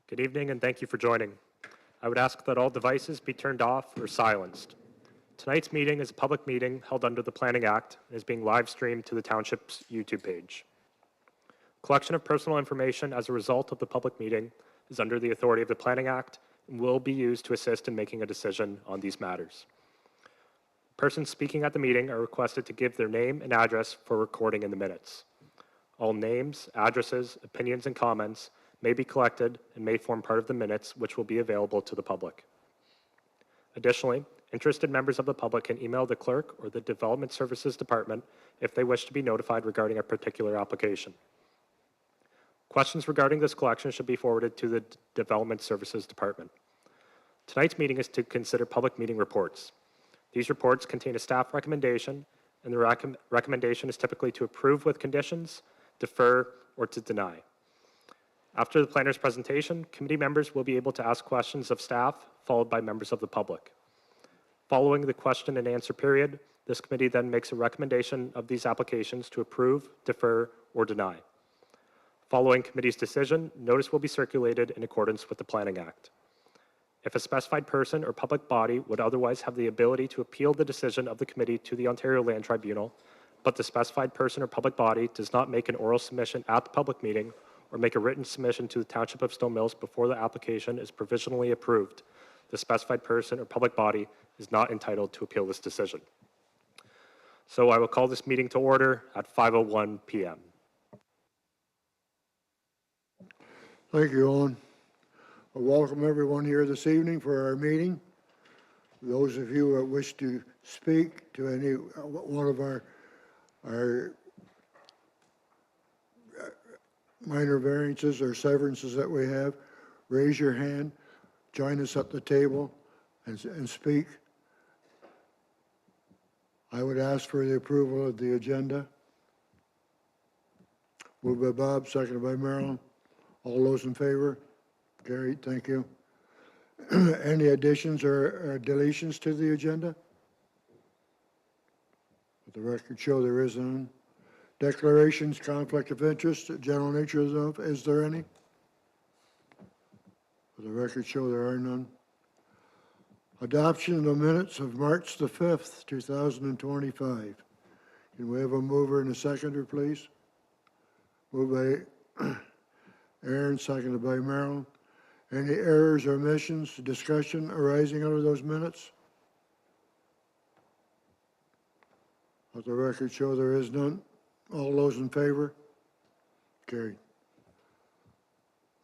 Good evening and thank you for joining. I would ask that all devices be turned off or silenced. Tonight's meeting is a public meeting held under the Planning Act and is being live streamed to the Township's YouTube page. Collection of personal information as a result of the public meeting is under the authority of the Planning Act and will be used to assist in making a decision on these matters. Persons speaking at the meeting are requested to give their name and address for recording in the minutes. All names, addresses, opinions, and comments may be collected and may form part of the minutes, which will be available to the public. Additionally, interested members of the public can email the clerk or the Development Services Department if they wish to be notified regarding a particular application. Questions regarding this collection should be forwarded to the Development Services Department. Tonight's meeting is to consider public meeting reports. These reports contain a staff recommendation, and the recommendation is typically to approve with conditions, defer, or to deny. After the planner's presentation, committee members will be able to ask questions of staff, followed by members of the public. Following the question and answer period, this committee then makes a recommendation of these applications to approve, defer, or deny. Following committee's decision, notice will be circulated in accordance with the Planning Act. If a specified person or public body would otherwise have the ability to appeal the decision of the committee to the Ontario Land Tribunal, but the specified person or public body does not make an oral submission at the public meeting or make a written submission to the Township of Stone Mills before the application is provisionally approved, the specified person or public body is not entitled to appeal this decision. So I will call this meeting to order at 5:01 p.m. Thank you, Owen. I welcome everyone here this evening for our meeting. Those of you that wish to speak to any one of our minor variances or severances that we have, raise your hand, join us at the table, and speak. I would ask for the approval of the agenda. Moved by Bob, seconded by Marilyn. All those in favor? Carried, thank you. Any additions or deletions to the agenda? Let the record show there is none. Declarations, conflict of interest, general nature of, is there any? Let the record show there are none. Adoption of the minutes of March the 5th, 2025. Can we have a mover and a seconder, please? Moved by Aaron, seconded by Marilyn. Any errors or omissions, discussion arising out of those minutes? Let the record show there is none. All those in favor? Carried.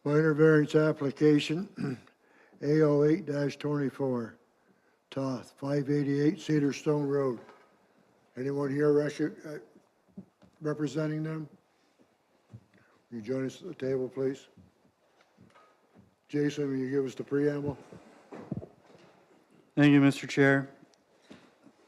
Minor variance application A08-24, Toth, 588 Cedar Stone Road. Anyone here representing them? Will you join us at the table, please? Jason, will you give us the preamble? Thank you, Mr. Chair.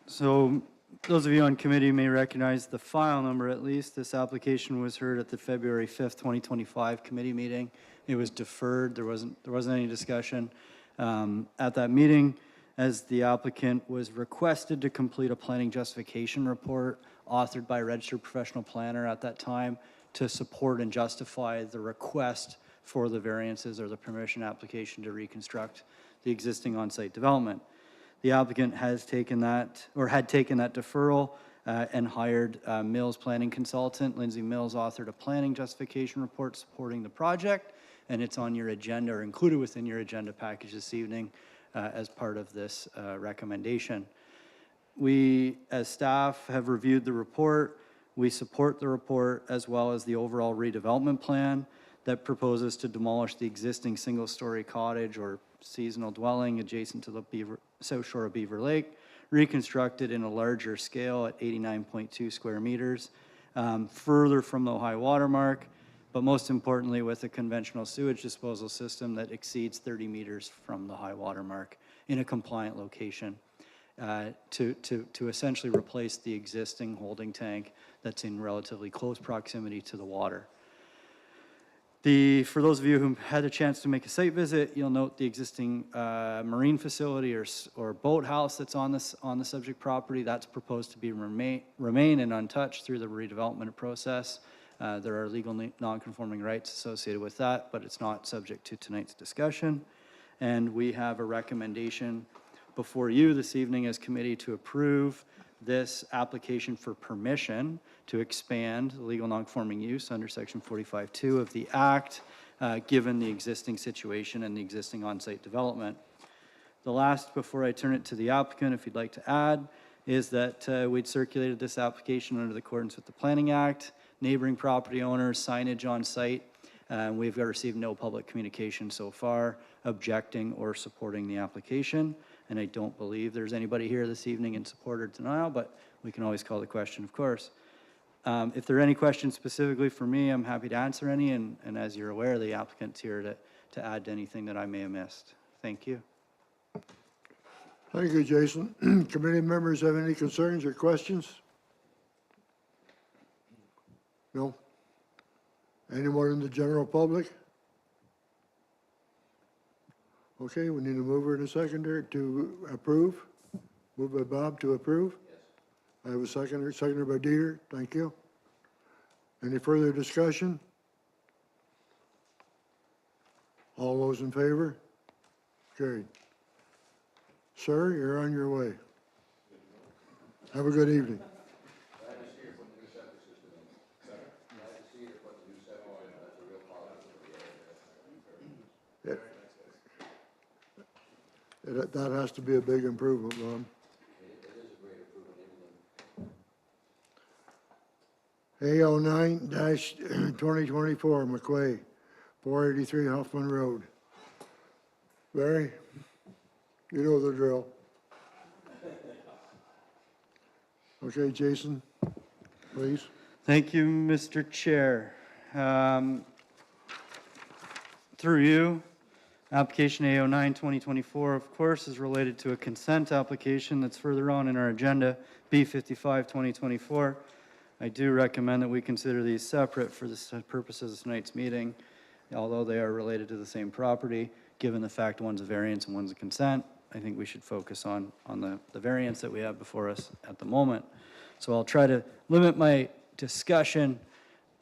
So those of you on committee may recognize the file number at least. This application was heard at the February 5th, 2025 committee meeting. It was deferred. There wasn't any discussion at that meeting, as the applicant was requested to complete a planning justification report authored by a registered professional planner at that time to support and justify the request for the variances or the permission application to reconstruct the existing on-site development. The applicant has taken that, or had taken that deferral and hired Mills planning consultant. Lindsay Mills authored a planning justification report supporting the project, and it's on your agenda or included within your agenda package this evening as part of this recommendation. We, as staff, have reviewed the report. We support the report as well as the overall redevelopment plan that proposes to demolish the existing single-story cottage or seasonal dwelling adjacent to the south shore of Beaver Lake, reconstructed in a larger scale at 89.2 square meters, further from the high water mark, but most importantly with a conventional sewage disposal system that exceeds 30 meters from the high water mark in a compliant location to essentially replace the existing holding tank that's in relatively close proximity to the water. For those of you who had a chance to make a site visit, you'll note the existing marine facility or boathouse that's on the subject property. That's proposed to be remain and untouched through the redevelopment process. There are legal non-conforming rights associated with that, but it's not subject to tonight's discussion. And we have a recommendation before you this evening as committee to approve this application for permission to expand legal non-conforming use under section 45(2) of the Act, given the existing situation and the existing on-site development. The last, before I turn it to the applicant, if you'd like to add, is that we'd circulated this application under the accordance with the Planning Act, neighboring property owners, signage on site. We've received no public communication so far objecting or supporting the application. And I don't believe there's anybody here this evening in support or denial, but we can always call the question, of course. If there are any questions specifically for me, I'm happy to answer any. And as you're aware, the applicant's here to add to anything that I may have missed. Thank you. Thank you, Jason. Committee members have any concerns or questions? No? Anyone in the general public? Okay, we need a mover and a seconder to approve. Moved by Bob to approve. Yes. I have a seconder, seconded by Dieter. Thank you. Any further discussion? All those in favor? Carried. Sir, you're on your way. Have a good evening. That has to be a big improvement, Ron. It is a great improvement. A09-2024 McQuay, 483 Huffman Road. Barry, you know the drill. Okay, Jason, please. Thank you, Mr. Chair. Through you, application A09-2024, of course, is related to a consent application that's further on in our agenda, B55-2024. I do recommend that we consider these separate for the purposes of tonight's meeting, although they are related to the same property. Given the fact one's a variance and one's a consent, I think we should focus on the variance that we have before us at the moment. So I'll try to limit my discussion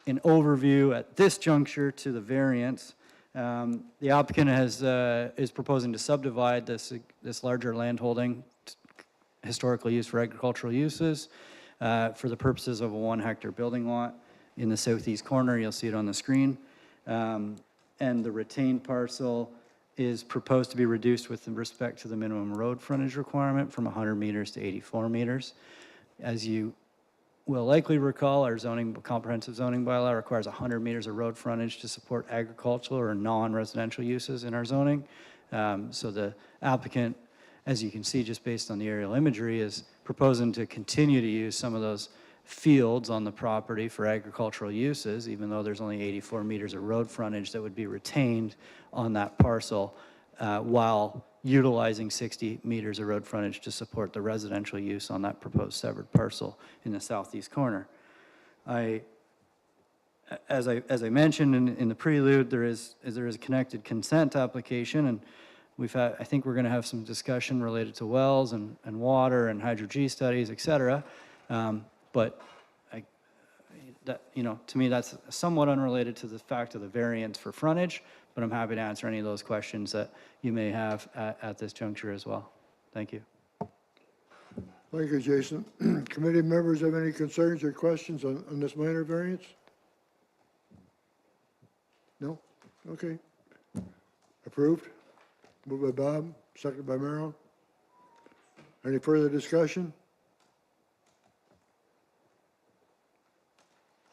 in overview at this juncture to the variance. The applicant is proposing to subdivide this larger landholding, historically used for agricultural uses, for the purposes of a 1 hectare building lot in the southeast corner. You'll see it on the screen. And the retained parcel is proposed to be reduced with respect to the minimum road frontage requirement from 100 meters to 84 meters. As you will likely recall, our comprehensive zoning bylaw requires 100 meters of road frontage to support agricultural or non-residential uses in our zoning. So the applicant, as you can see just based on the aerial imagery, is proposing to continue to use some of those fields on the property for agricultural uses, even though there's only 84 meters of road frontage that would be retained on that parcel, while utilizing 60 meters of road frontage to support the residential use on that proposed severed parcel in the southeast corner. As I mentioned in the prelude, there is a connected consent application, and I think we're going to have some discussion related to wells and water and hydro-G studies, et cetera. But to me, that's somewhat unrelated to the fact of the variance for frontage, but I'm happy to answer any of those questions that you may have at this juncture as well. Thank you. Thank you, Jason. Committee members have any concerns or questions on this minor variance? No? Okay. Approved. Moved by Bob, seconded by Merrill. Any further discussion?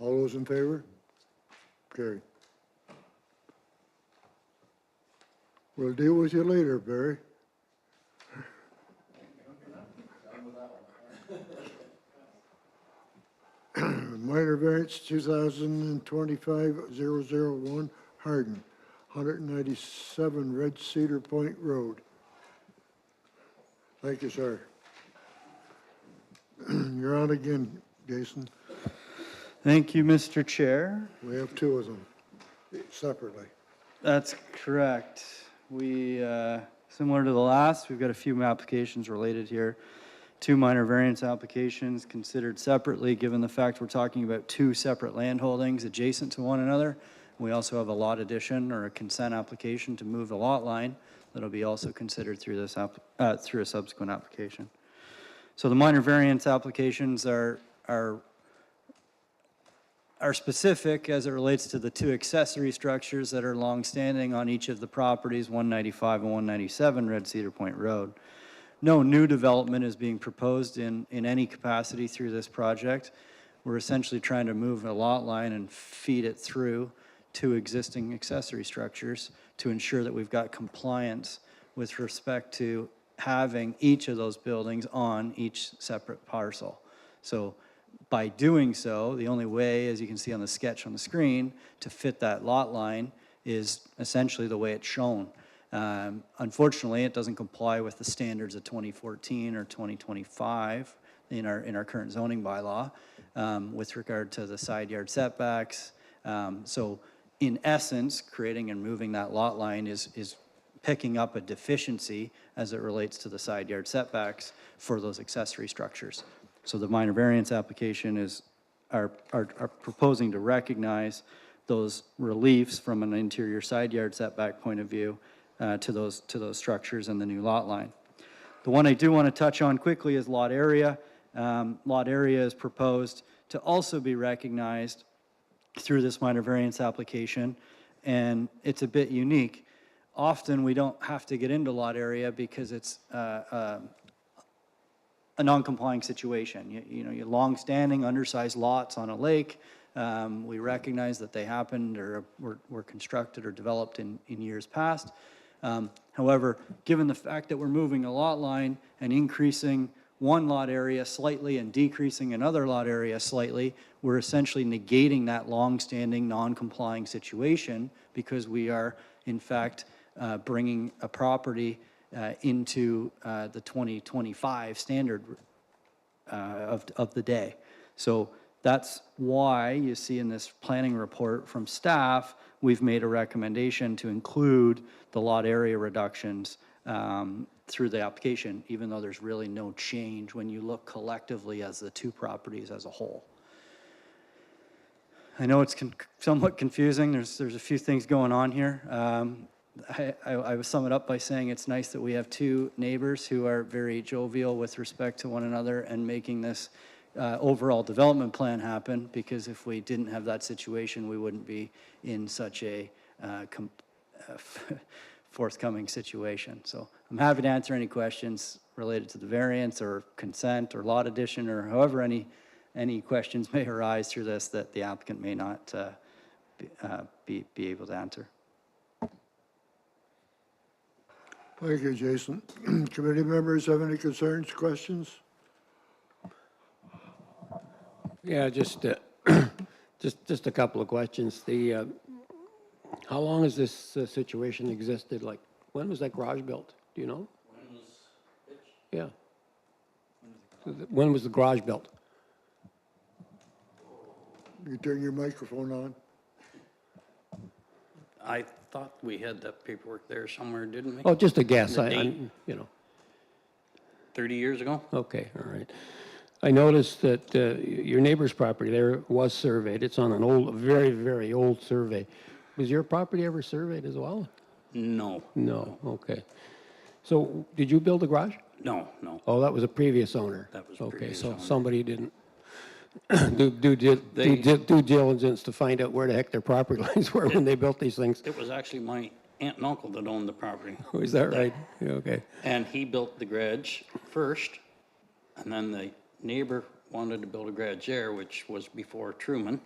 All those in favor? Carried. We'll deal with you later, Barry. Minor variance 2025-001 Hardin, 197 Red Cedar Point Road. Thank you, sir. You're on again, Jason. Thank you, Mr. Chair. We have two of them separately. That's correct. We, similar to the last, we've got a few applications related here two minor variance applications considered separately, given the fact we're talking about two separate land holdings adjacent to one another. We also have a lot addition or a consent application to move the lot line that'll be also considered through this through a subsequent application. So the minor variance applications are specific as it relates to the two accessory structures that are longstanding on each of the properties, 195 and 197 Red Cedar Point Road. No new development is being proposed in any capacity through this project. We're essentially trying to move a lot line and feed it through two existing accessory structures to ensure that we've got compliance with respect to having each of those buildings on each separate parcel. So by doing so, the only way, as you can see on the sketch on the screen, to fit that lot line is essentially the way it's shown. Unfortunately, it doesn't comply with the standards of 2014 or 2025 in our current zoning bylaw with regard to the side yard setbacks. So in essence, creating and moving that lot line is picking up a deficiency as it relates to the side yard setbacks for those accessory structures. So the minor variance application are proposing to recognize those reliefs from an interior side yard setback point of view to those structures and the new lot line. The one I do want to touch on quickly is lot area. Lot area is proposed to also be recognized through this minor variance application, and it's a bit unique. Often we don't have to get into lot area because it's a non-complying situation. You know, your long-standing undersized lots on a lake, we recognize that they happened or were constructed or developed in years past. However, given the fact that we're moving a lot line and increasing one lot area slightly and decreasing another lot area slightly, we're essentially negating that long-standing non-complying situation because we are, in fact, bringing a property into the 2025 standard of the day. So that's why you see in this planning report from staff, we've made a recommendation to include the lot area reductions through the application, even though there's really no change when you look collectively as the two properties as a whole. I know it's somewhat confusing. There's a few things going on here. I would sum it up by saying it's nice that we have two neighbors who are very jovial with respect to one another and making this overall development plan happen, because if we didn't have that situation, we wouldn't be in such a forthcoming situation. So I'm happy to answer any questions related to the variance or consent or lot addition or however any questions may arise through this that the applicant may not be able to answer. Thank you, Jason. Committee members have any concerns, questions? Yeah, just a couple of questions. How long has this situation existed? Like, when was that garage built? Do you know? When was it? Yeah. When was the garage built? You turn your microphone on. I thought we had that paperwork there somewhere, didn't we? Oh, just a guess. The I'm, date? 30 years ago? Okay, all right. I noticed that your neighbor's property there was surveyed. It's on a very, very old survey. Was your property ever surveyed as well? No. No, okay. So did you build the garage? No. Oh, that was a previous owner? That was Okay, previous so owner. somebody didn't do due diligence to find out where the heck their property lines were when they built these things. It was actually my aunt and uncle that owned the property. Oh, is that right? Yeah, okay. And he built the garage first, and then the neighbor wanted to build a garage there, which was before Truman.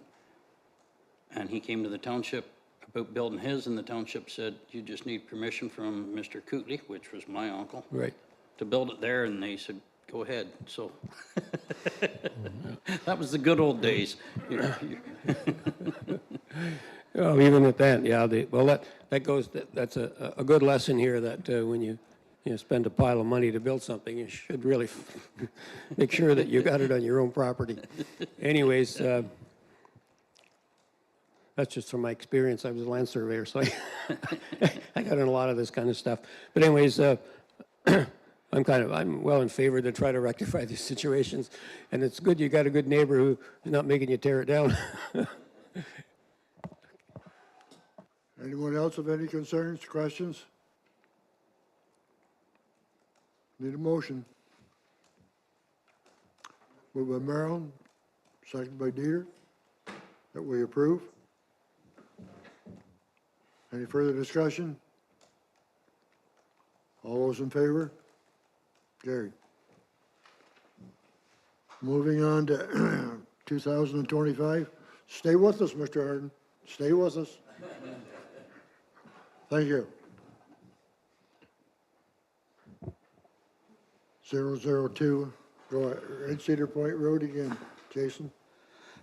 And he came to the township about building his, and the township said, you just need permission from Mr. Cootley, which was my uncle, Right. to build it there, and they said, go ahead. So that was the good old days. Oh, even at that, yeah, that's a good lesson here that when you spend a pile of money to build something, you should really make sure that you got it on your own property. Anyways, that's just from my experience. I was a land surveyor, so I got in a lot of this kind of stuff. But anyways, I'm well in favor to try to rectify these situations, and it's good you got a good neighbor who's not making you tear it down. Anyone else have any concerns, questions? Need a motion. Moved by Marilyn, second by Dieter, that we approve. Any further discussion? All those in favor? Carried. Moving on to 2025. Stay with us, Mr. Harden. Stay with us. Thank you. 002, go ahead, Cedar Point Road again. Jason?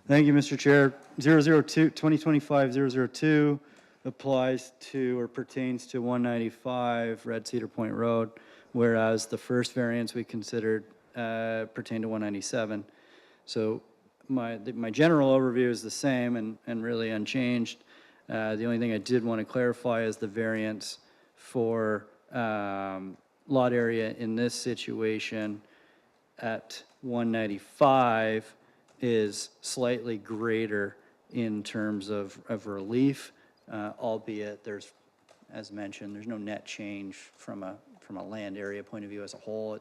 Thank you, Mr. Chair. 2025-002 applies to or pertains to 195 Red Cedar Point Road, whereas the first variance we considered pertained to 197. So my general overview is the same and really unchanged. The only thing I did want to clarify is the variance for lot area in this situation at 195 is slightly greater in terms of relief, albeit there's, as mentioned, there's no net change from a land area point of view as a whole.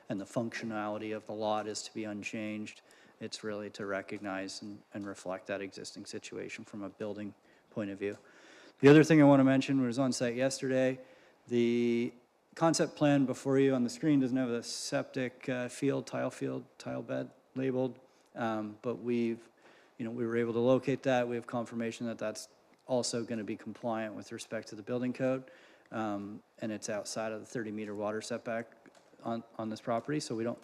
And the functionality of the lot is to be unchanged. It's really to recognize and reflect that existing situation from a building point of view. The other thing I want to mention was on site yesterday. The concept plan before you on the screen doesn't have a septic tile bed labeled, but we were able to locate that. We have confirmation that that's also going to be compliant with respect to the building code, and it's outside of the 30-meter water setback on this property, so we don't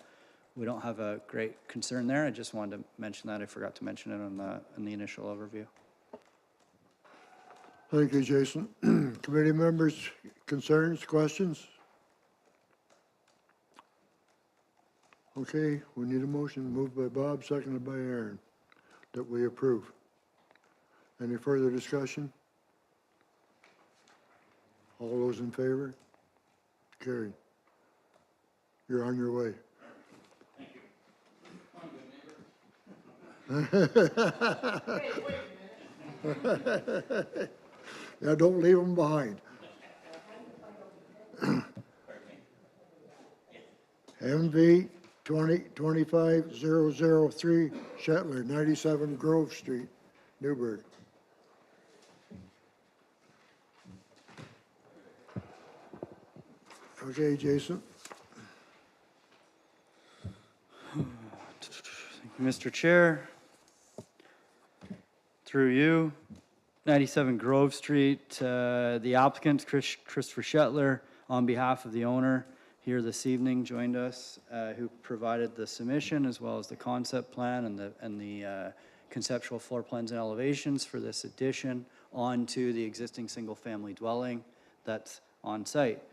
have a great concern there. I just wanted to mention that. I forgot to mention it in the initial overview. Thank you, Jason. Committee members, concerns, questions? Okay, we need a motion moved by Bob, seconded by Aaron, that we approve. Any further discussion? All those in favor? Carried. You're on your way. Yeah, don't leave them behind. MV 2025-003, Shetler, 97 Grove Street, Newburgh. Okay, Jason. Mr. Chair, through you, 97 Grove Street, the applicant, Christopher Shetler, on behalf of the owner, here this evening joined us, who provided the submission as well as the concept plan and the conceptual floor plans and elevations for this addition onto the existing single-family dwelling that's on site.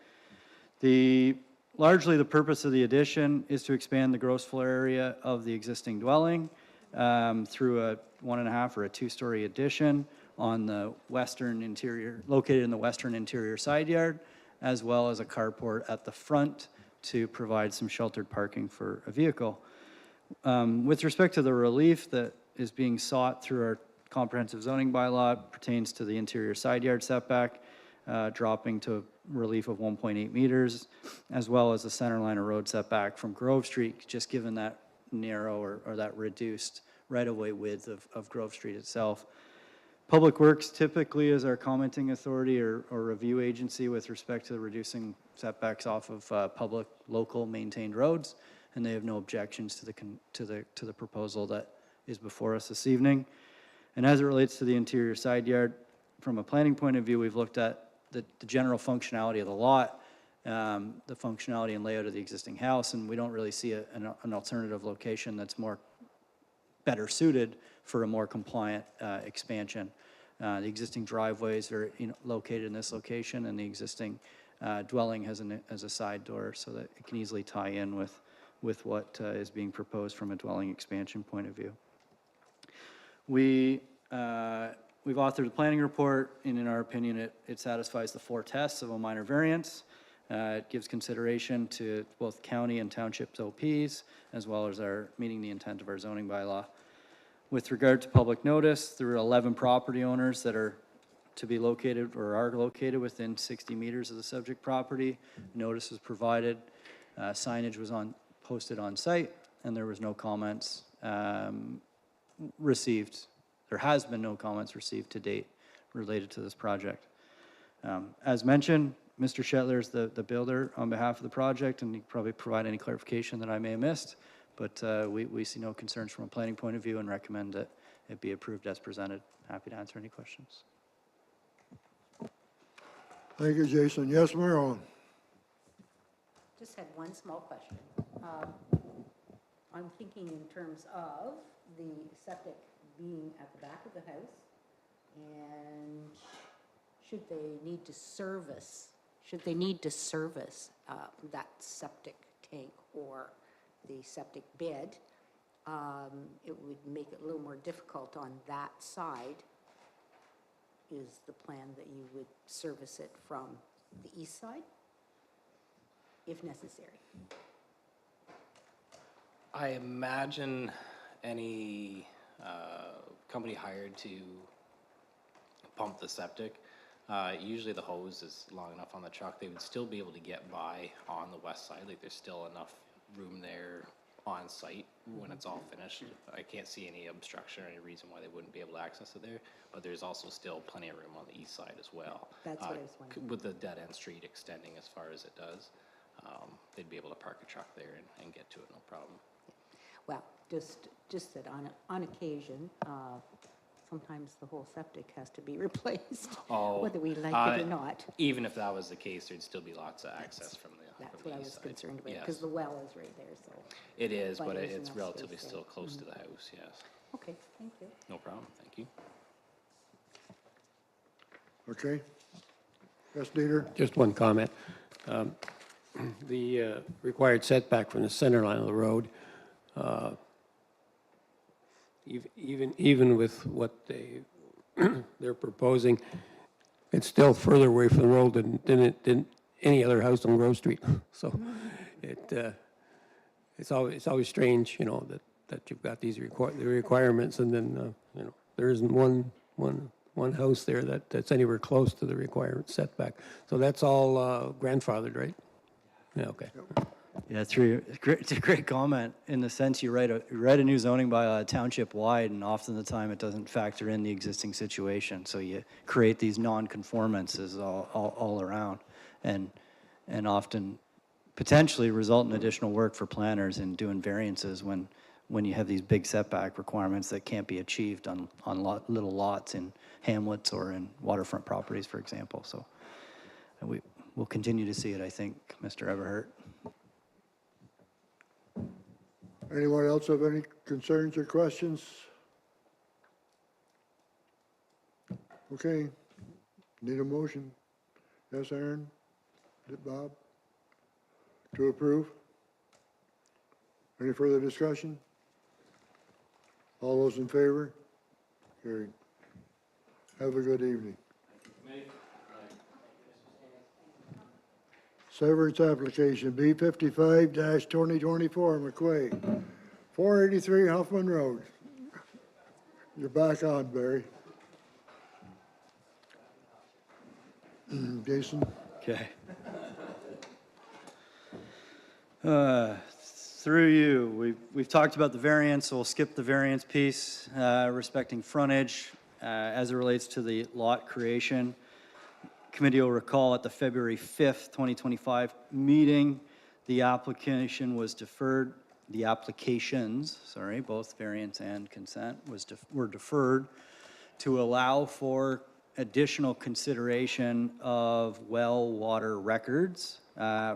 Largely the purpose of the addition is to expand the gross floor area of the existing dwelling through a 1.5 or a 2-story addition on the western interior, located in the western interior side yard, as well as a carport at the front to provide some sheltered parking for a vehicle. With respect to the relief that is being sought through our comprehensive zoning bylaw, pertains to the interior side yard setback, dropping to relief of 1.8 meters, as well as the center line of road setback from Grove Street, just given that narrow or that reduced right-of-way width of Grove Street itself. Public Works typically is our commenting authority or review agency with respect to reducing setbacks off of public, local maintained roads, and they have no objections to the proposal that is before us this evening. And as it relates to the interior side yard, from a planning point of view, we've looked at the general functionality of the lot, the functionality and layout of the existing house, and we don't really see an alternative location that's better suited for a more compliant expansion. The existing driveways are located in this location, and the existing dwelling has a side door so that it can easily tie in with what is being proposed from a dwelling expansion point of view. We've authored the planning report, and in our opinion, it satisfies the 4 tests of a minor variance. It gives consideration to both county and township's OPs, as well as our meeting the intent of our zoning bylaw. With regard to public notice, there are 11 property owners that are to be located or are located within 60 meters of the subject property. Notice was provided, signage was posted on site, and there was no comments received. There has been no comments received to date related to this project. As mentioned, Mr. Shetler is the builder on behalf of the project, and he can probably provide any clarification that I may have missed, but we see no concerns from a planning point of view and recommend that it be approved as presented. Happy to answer any questions. Thank you, Jason. Yes, Marilyn? Just had one small question. I'm thinking in terms of the septic being at the back of the house, and should they need to service that septic tank or the septic bed, it would make it a little more difficult on that side. Is the plan that you would service it from the east side, if necessary? I imagine any company hired to pump the septic, usually the hose is long enough on the truck, they would still be able to get by on the west side. Like there's still enough room there on site when it's all finished. I can't see any obstruction or any reason why they wouldn't be able to access it there, but there's also still plenty of room on the east side as well. That's what I was wondering. With the dead end street extending as far as it does, they'd be able to park a truck there and get to it, no problem. Well, just that on occasion, sometimes the whole septic has to be replaced, whether we like it or not. Even if that was the case, there'd still be lots of access from the That's from the what I east was side. concerned about, Yes. because the well is right there, so. It is, but but there's it's enough relatively space still there. close to the house, yes. Okay, thank you. No problem, thank you. Okay. Yes, Dieter? Just one comment. The required setback from the center line of the road, even with what they're proposing, it's still further away from the road than any other house on Grove Street. So it's always strange, you know, that you've got these requirements, and then you know, there isn't one house there that's anywhere close to the required setback. So that's all grandfathered, right? Yeah, okay. Yeah, it's a great comment in the sense you write a new zoning bylaw township-wide, and often the time it doesn't factor in the existing situation. So you create these non-conformances all around, and often potentially result in additional work for planners in doing variances when you have these big setback requirements that can't be achieved on little lots in hamlets or in waterfront properties, for example. So we'll continue to see it, I think, Mr. Everhart. Anyone else have any concerns or questions? Okay, need a motion? Yes, Aaron? Bob? To approve? Any further discussion? All those in favor? Carried. Have a good evening. Severance application B55-2024 McQuay, 483 Huffman Road. You're back on, Barry. Jason? Okay. Through you, we've talked about the variance, so we'll skip the variance piece respecting frontage as it relates to the lot creation. Committee will recall at the February 5th, 2025 meeting, the application was deferred. The applications, both variance and consent were deferred to allow for additional consideration of well water records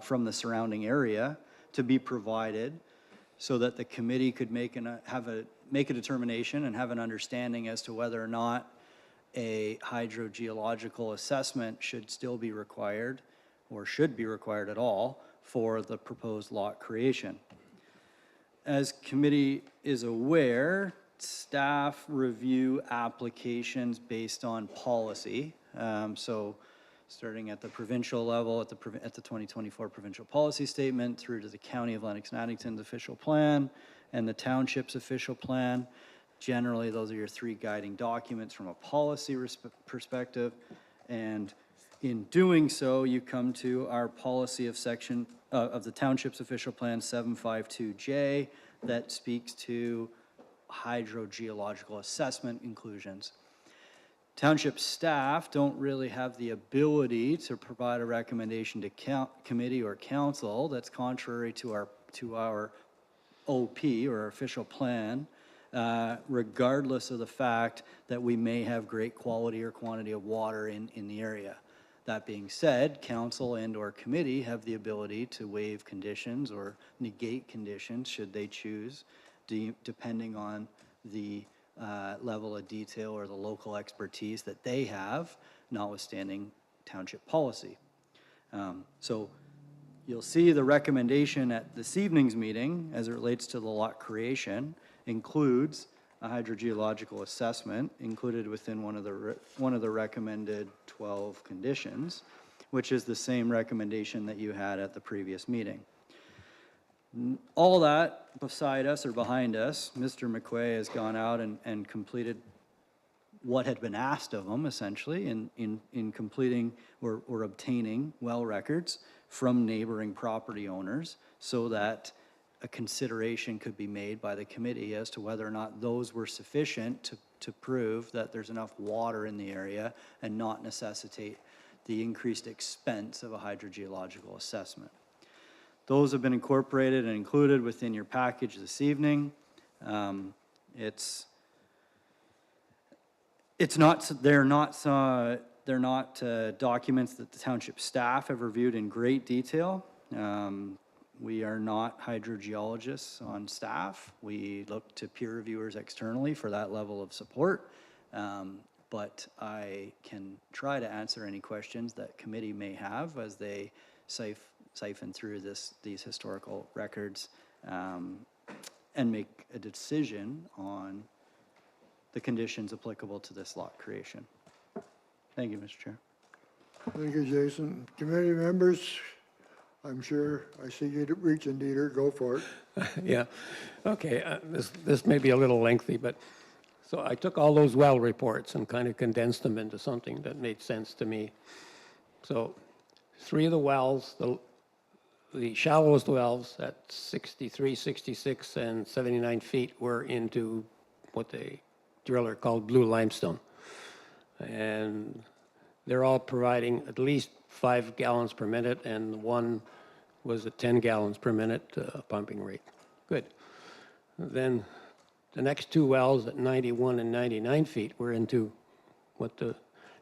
from the surrounding area to be provided so that the committee could make a determination and have an understanding as to whether or not a hydrogeological assessment should still be required or should be required at all for the proposed lot creation. As committee is aware, staff review applications based on policy. So starting at the provincial level, at the 2024 provincial policy statement, through to the County of Lennox and Addington's official plan, and the Township's official plan. Generally, those are your three guiding documents from a policy perspective. And in doing so, you come to our policy of section, of the Township's official plan 752J, that speaks to hydrogeological assessment inclusions. Township staff don't really have the ability to provide a recommendation to committee or council that's contrary to our OP, or our official plan, regardless of the fact that we may have great quality or quantity of water in the area. That being said, council and/or committee have the ability to waive conditions or negate conditions should they choose, depending on the level of detail or the local expertise that they have, notwithstanding township policy. So you'll see the recommendation at this evening's meeting, as it relates to the lot creation, includes a hydrogeological assessment included within one of the recommended 12 conditions, which is the same recommendation that you had at the previous meeting. All that beside us or behind us, Mr. McQuay has gone out and completed what had been asked of him, essentially, in completing or obtaining well records from neighboring property owners, so that a consideration could be made by the committee as to whether or not those were sufficient to prove that there's enough water in the area and not necessitate the increased expense of a hydrogeological assessment. Those have been incorporated and included within your package this evening. They're not documents that the township staff have reviewed in great detail. We are not hydrogeologists on staff. We look to peer reviewers externally for that level of support. But I can try to answer any questions that committee may have as they siphon through these historical records and make a decision on the conditions applicable to this lot creation. Thank you, Mr. Chair. Thank you, Jason. Committee members, I'm sure I see you reaching, Dieter, go for it. Yeah, okay, this may be a little lengthy, but, so I took all those well reports and kind of condensed them into something that made sense to me. So, 3 of the wells, the shallowest wells at 63, 66, and 79 feet were into what the driller called blue limestone. And they're all providing at least 5 gallons per minute, and one was at 10 gallons per minute pumping rate. Good. Then the next 2 wells at 91 and 99 feet were into what the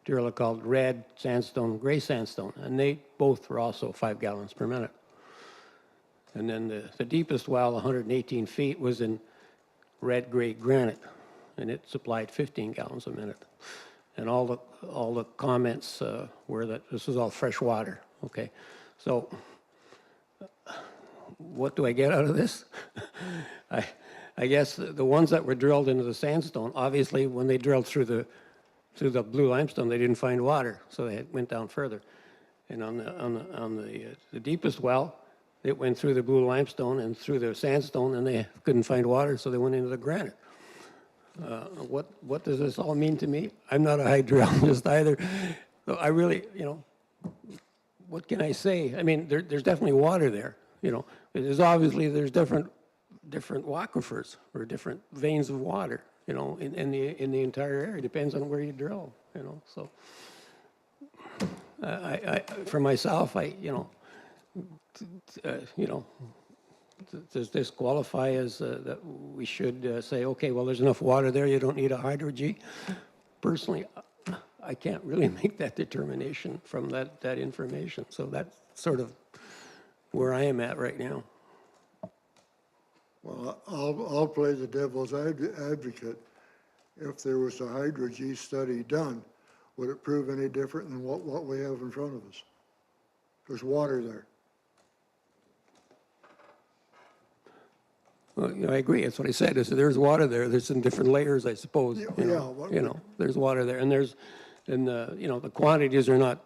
driller called red sandstone, gray sandstone, and they both were also 5 gallons per minute. And then the deepest well, 118 feet, was in red gray granite, and it supplied 15 gallons a minute. And all the comments were that this was all fresh water. Okay, so what do I get out of this? I guess the ones that were drilled into the sandstone, obviously, when they drilled through the blue limestone, they didn't find water, so they went down further. And on the deepest well, it went through the blue limestone and through the sandstone, and they couldn't find water, so they went into the granite. What does this all mean to me? I'm not a hydrologist either. So I really, what can I say? I mean, there's definitely water there. There's different aquifers or different veins of water. In the entire area. Depends on where you drill. So I for myself, does this qualify as that we should say, okay, well, there's enough water there, you don't need a hydro-G? Personally, I can't really make that determination from that information. So that's sort of where I am at right now. Well, I'll play the devil's advocate. If there was a hydro-G study done, would it prove any different than what we have in front of us? There's water there. Well, I agree. That's what I said. I said there's water there. There's some different layers, I suppose. There's water there, and the quantities are not,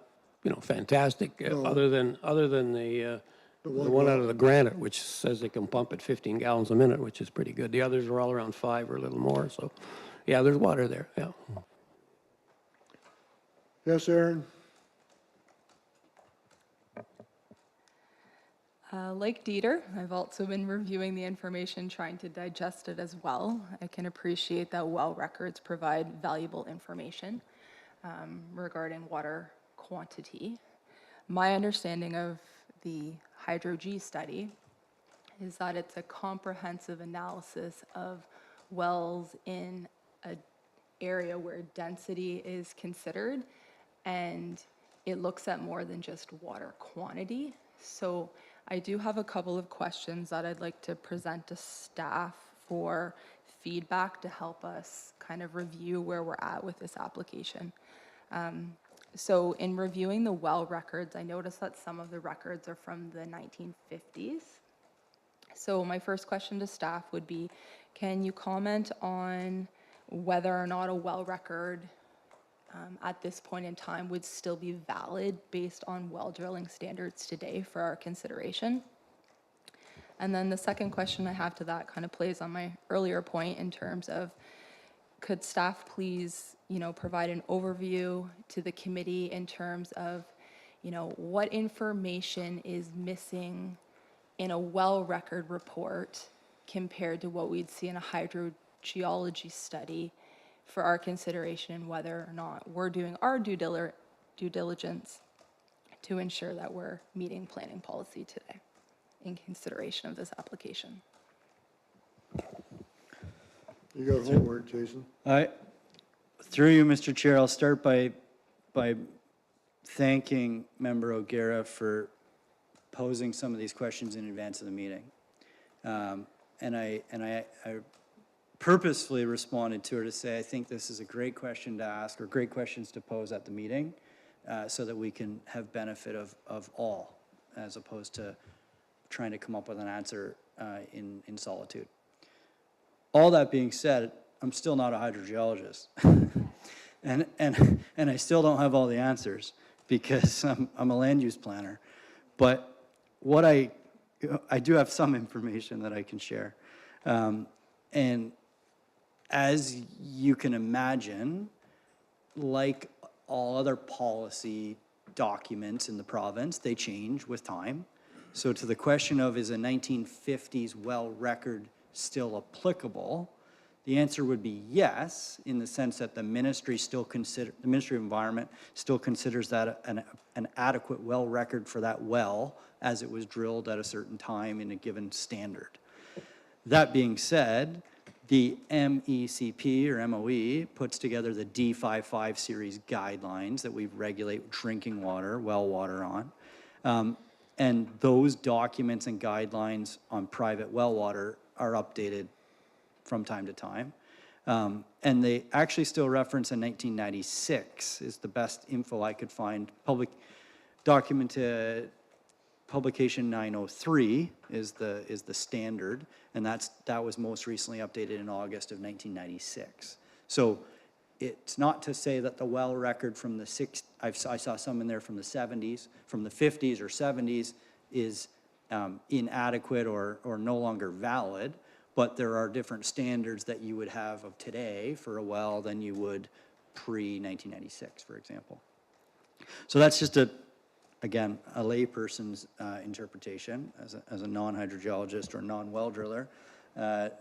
fantastic, other than the one out of the granite, which says they can pump at 15 gallons a minute, which is pretty good. The others are all around 5 or a little more, so, yeah, there's water there, yeah. Yes, Aaron? Like Dieter, I've also been reviewing the information, trying to digest it as well. I can appreciate that well records provide valuable information regarding water quantity. My understanding of the Hydro-G study is that it's a comprehensive analysis of wells in an area where density is considered, and it looks at more than just water quantity. So I do have a couple of questions that I'd like to present to staff for feedback to help us kind of review where we're at with this application. So in reviewing the well records, I noticed that some of the records are from the 1950s. So my first question to staff would be, can you comment on whether or not a well record at this point in time would still be valid based on well drilling standards today for our consideration? And then the second question I have to that kind of plays on my earlier point in terms of, could staff please, provide an overview to the committee in terms of, what information is missing in a well record report compared to what we'd see in a hydrogeology study for our consideration, and whether or not we're doing our due diligence to ensure that we're meeting planning policy today in consideration of this application. You got homework, Jason. Through you, Mr. Chair, I'll start by thanking Member O'Gara for posing some of these questions in advance of the meeting. And I purposefully responded to her to say, I think this is a great question to ask, or great questions to pose at the meeting, so that we can have benefit of all, as opposed to trying to come up with an answer in solitude. All that being said, I'm still not a hydrogeologist. and I still don't have all the answers, because I'm a land use planner. But what I do have some information that I can share. And as you can imagine, like all other policy documents in the province, they change with time. So to the question of, is a 1950s well record still applicable? The answer would be yes, in the sense that the Ministry of Environment still considers that an adequate well record for that well as it was drilled at a certain time in a given standard. That being said, the MECP, or MOE, puts together the D55 series guidelines that we regulate drinking water, well water on. And those documents and guidelines on private well water are updated from time to time. And they actually still reference in 1996 is the best info I could find. Public document, publication 903 is the standard, and that was most recently updated in August of 1996. So it's not to say that the well record from the I saw some in there from the 70s, from the 50s or 70s is inadequate or no longer valid, but there are different standards that you would have of today for a well than you would pre-1996, for example. So that's just again, a layperson's interpretation as a non-hydrogeologist or non-well driller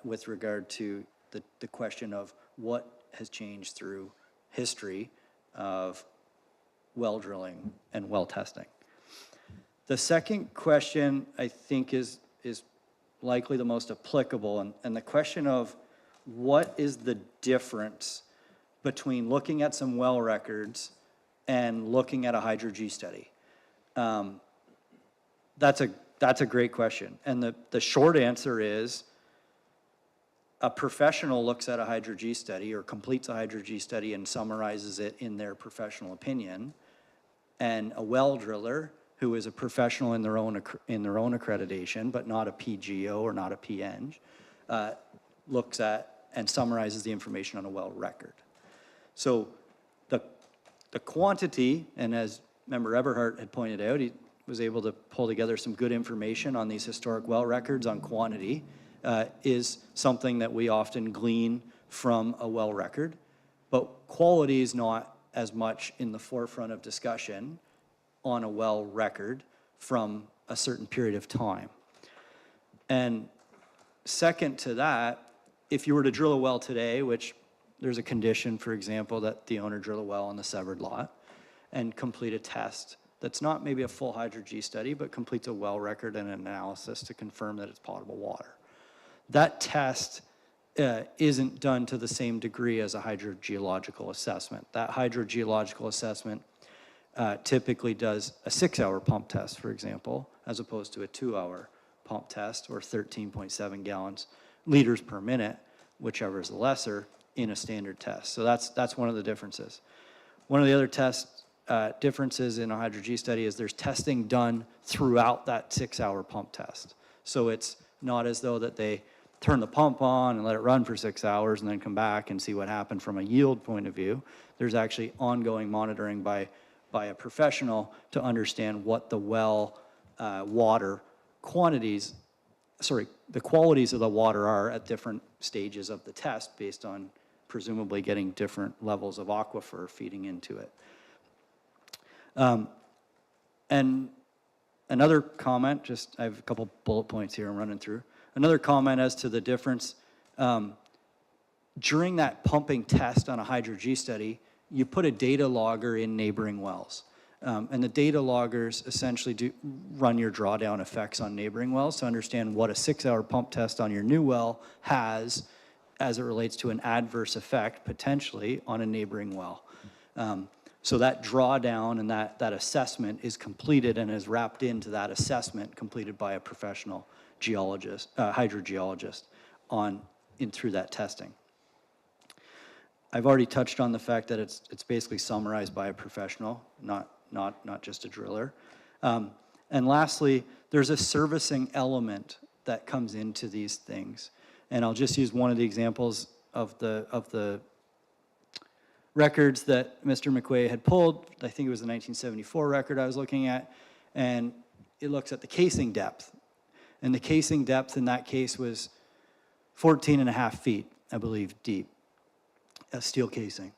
with regard to the question of what has changed through history of well drilling and well testing. The second question, I think, is likely the most applicable, and the question of what is the difference between looking at some well records and looking at a Hydro-G study? That's a great question. And the short answer is a professional looks at a Hydro-G study or completes a Hydro-G study and summarizes it in their professional opinion. And a well driller, who is a professional in their own accreditation, but not a PGO or not a PEng, looks at and summarizes the information on a well record. So the quantity, and as Member Eberhardt had pointed out, he was able to pull together some good information on these historic well records on quantity, is something that we often glean from a well record. But quality is not as much in the forefront of discussion on a well record from a certain period of time. And second to that, if you were to drill a well today, which there's a condition, for example, that the owner drill a well on the severed lot and complete a test that's not maybe a full hydro-G study, but completes a well record and an analysis to confirm that it's potable water. That test isn't done to the same degree as a hydrogeological assessment. That hydrogeological assessment typically does a 6-hour pump test, for example, as opposed to a 2-hour pump test or 13.7 liters per minute, whichever is the lesser, in a standard test. So that's one of the differences. One of the other differences in a hydro-G study is there's testing done throughout that 6-hour pump test. So it's not as though that they turn the pump on and let it run for 6 hours and then come back and see what happened from a yield point of view. There's actually ongoing monitoring by a professional to understand what the well water quantities, the qualities of the water are at different stages of the test based on presumably getting different levels of aquifer feeding into it. And another comment, I have a couple bullet points here I'm running through. Another comment as to the difference. During that pumping test on a hydro-G study, you put a data logger in neighboring wells. And the data loggers essentially run your drawdown effects on neighboring wells to understand what a 6-hour pump test on your new well has as it relates to an adverse effect, potentially, on a neighboring well. So that drawdown and that assessment is completed and is wrapped into that assessment completed by a professional geologist, hydrogeologist through that testing. I've already touched on the fact that it's basically summarized by a professional, not just a driller. And lastly, there's a servicing element that comes into these things. And I'll just use one of the examples of the records that Mr. McQuay had pulled. I think it was the 1974 record I was looking at. And it looks at the casing depth. And the casing depth in that case was 14.5 feet, I believe, deep, a steel casing.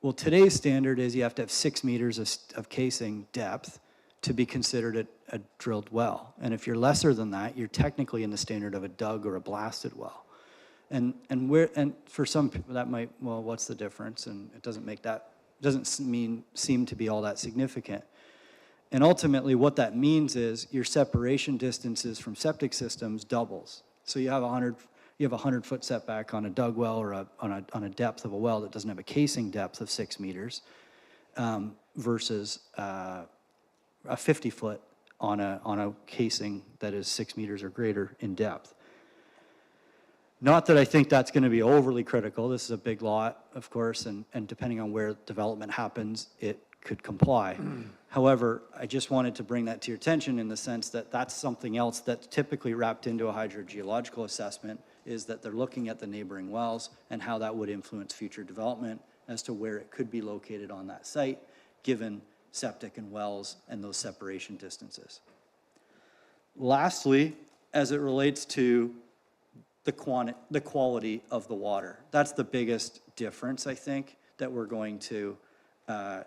Well, today's standard is you have to have 6 meters of casing depth to be considered a drilled well. And if you're lesser than that, you're technically in the standard of a dug or a blasted well. And for some people that might, well, what's the difference? And it doesn't seem to be all that significant. And ultimately what that means is your separation distances from septic systems doubles. So you have a 100-foot setback on a dug well or on a depth of a well that doesn't have a casing depth of 6 meters versus a 50-foot on a casing that is 6 meters or greater in depth. Not that I think that's going to be overly critical. This is a big lot, of course, and depending on where development happens, it could comply. However, I just wanted to bring that to your attention in the sense that that's something else that's typically wrapped into a hydrogeological assessment, is that they're looking at the neighboring wells and how that would influence future development as to where it could be located on that site, given septic and wells and those separation distances. Lastly, as it relates to the quality of the water, that's the biggest difference, I think, that we're going to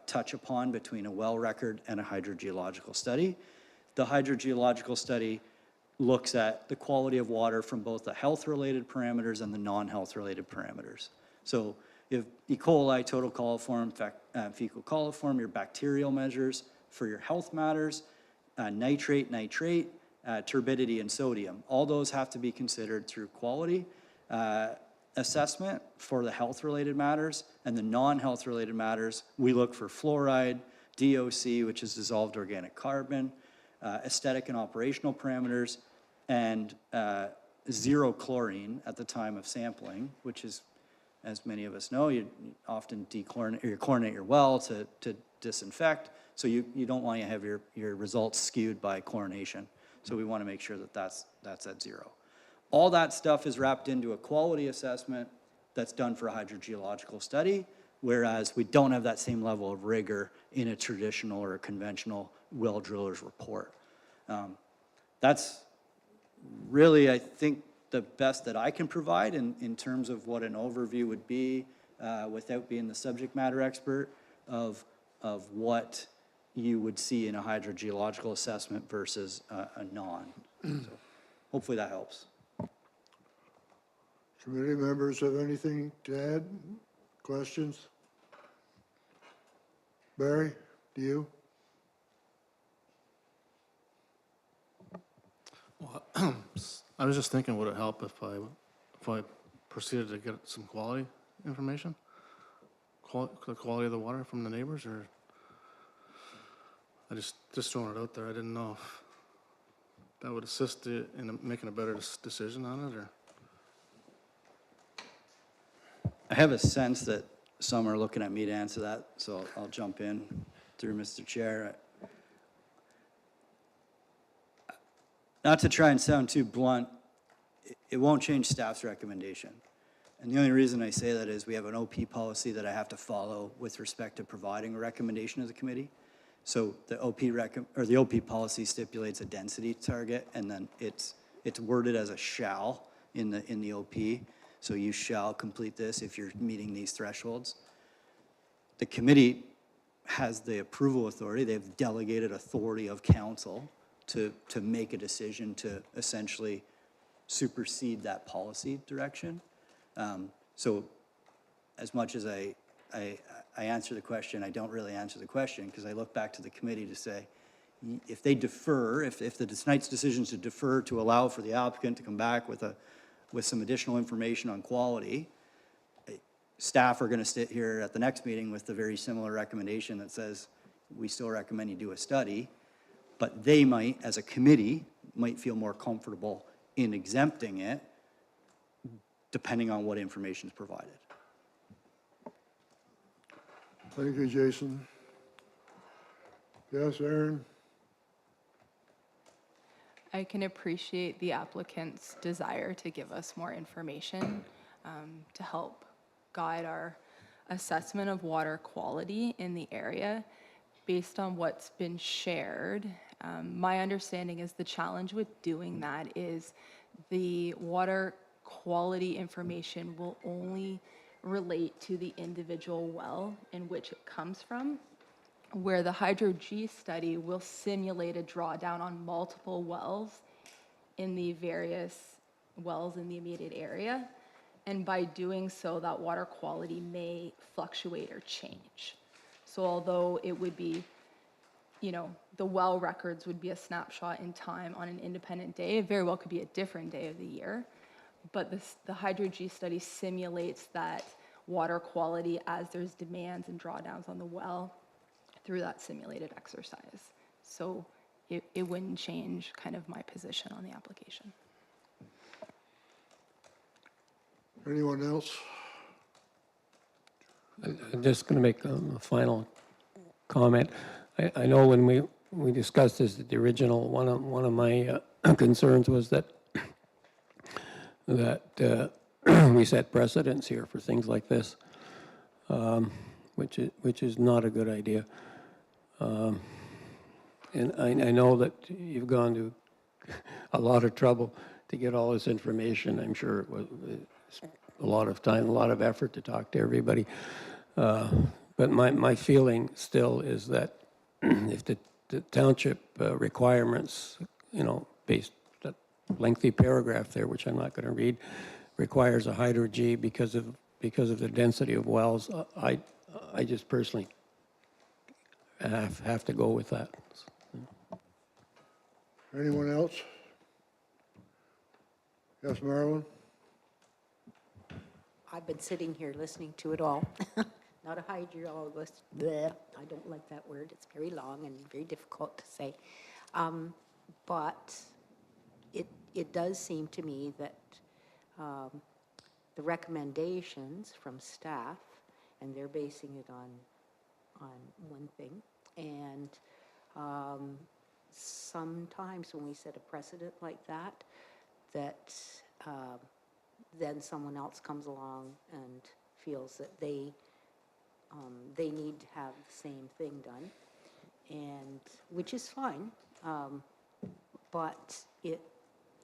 touch upon between a well record and a hydrogeological study. The hydrogeological study looks at the quality of water from both the health-related parameters and the non-health-related parameters. So if E. coli, total coliform, fecal coliform, your bacterial measures for your health matters, nitrate, turbidity, and sodium, all those have to be considered through quality assessment for the health-related matters, and the non-health-related matters, we look for fluoride, DOC, which is dissolved organic carbon, aesthetic and operational parameters, and zero chlorine at the time of sampling, which is, as many of us know, you often chlorinate your well to disinfect, so you don't want to have your results skewed by chlorination. So we want to make sure that that's at zero. All that stuff is wrapped into a quality assessment that's done for a hydrogeological study whereas we don't have that same level of rigor in a traditional or a conventional well driller's report. That's really, I think, the best that I can provide in terms of what an overview would be without being the subject matter expert of what you would see in a hydrogeological assessment versus a non. So hopefully that helps. Committee members have anything to add? Questions? Barry, do you? I was just thinking, would it help if I proceeded to get some quality information? The quality of the water from the neighbors, or I just throwing it out there. I didn't know if that would assist in making a better decision on it, or? I have a sense that some are looking at me to answer that, so I'll jump in through Mr. Chair. Not to try and sound too blunt, it won't change staff's recommendation. And the only reason I say that is we have an OP policy that I have to follow with respect to providing a recommendation to the committee. So the OP policy stipulates a density target, and then it's worded as a shall in the OP. So you shall complete this if you're meeting these thresholds. The committee has the approval authority. They've delegated authority of council to make a decision to essentially supersede that policy direction. So as much as I answer the question, I don't really answer the question, because I look back to the committee to say, if they defer, if tonight's decision is to defer to allow for the applicant to come back with some additional information on quality, staff are going to sit here at the next meeting with a very similar recommendation that says, we still recommend you do a study, but they might, as a committee, might feel more comfortable in exempting it, depending on what information is provided. Thank you, Jason. Yes, Aaron? I can appreciate the applicant's desire to give us more information to help guide our assessment of water quality in the area. Based on what's been shared, my understanding is the challenge with doing that is the water quality information will only relate to the individual well in which it comes from, where the Hydro-G study will simulate a drawdown on multiple wells in the various wells in the immediate area. And by doing so, that water quality may fluctuate or change. So although it would be, the well records would be a snapshot in time on an independent day, it very well could be a different day of the year. But the Hydro-G study simulates that water quality as there's demands and drawdowns on the well through that simulated exercise. So it wouldn't change kind of my position on the application. Anyone else? I'm just going to make a final comment. I know when we discussed this at the original, one of my concerns was that we set precedents here for things like this, which is not a good idea. And I know that you've gone to a lot of trouble to get all this information. I'm sure it was a lot of time, a lot of effort to talk to everybody. But my feeling still is that if the township requirements, based that lengthy paragraph there, which I'm not going to read, requires a Hydro-G because of the density of wells, I just personally have to go with that. Anyone else? Yes, Marilyn? I've been sitting here listening to it all. Not a hydrologist. Bleh. I don't like that word. It's very long and very difficult to say. But it does seem to me that the recommendations from staff, and they're basing it on one thing, and sometimes when we set a precedent like that then someone else comes along and feels that they they need to have the same thing done, and, which is fine, but it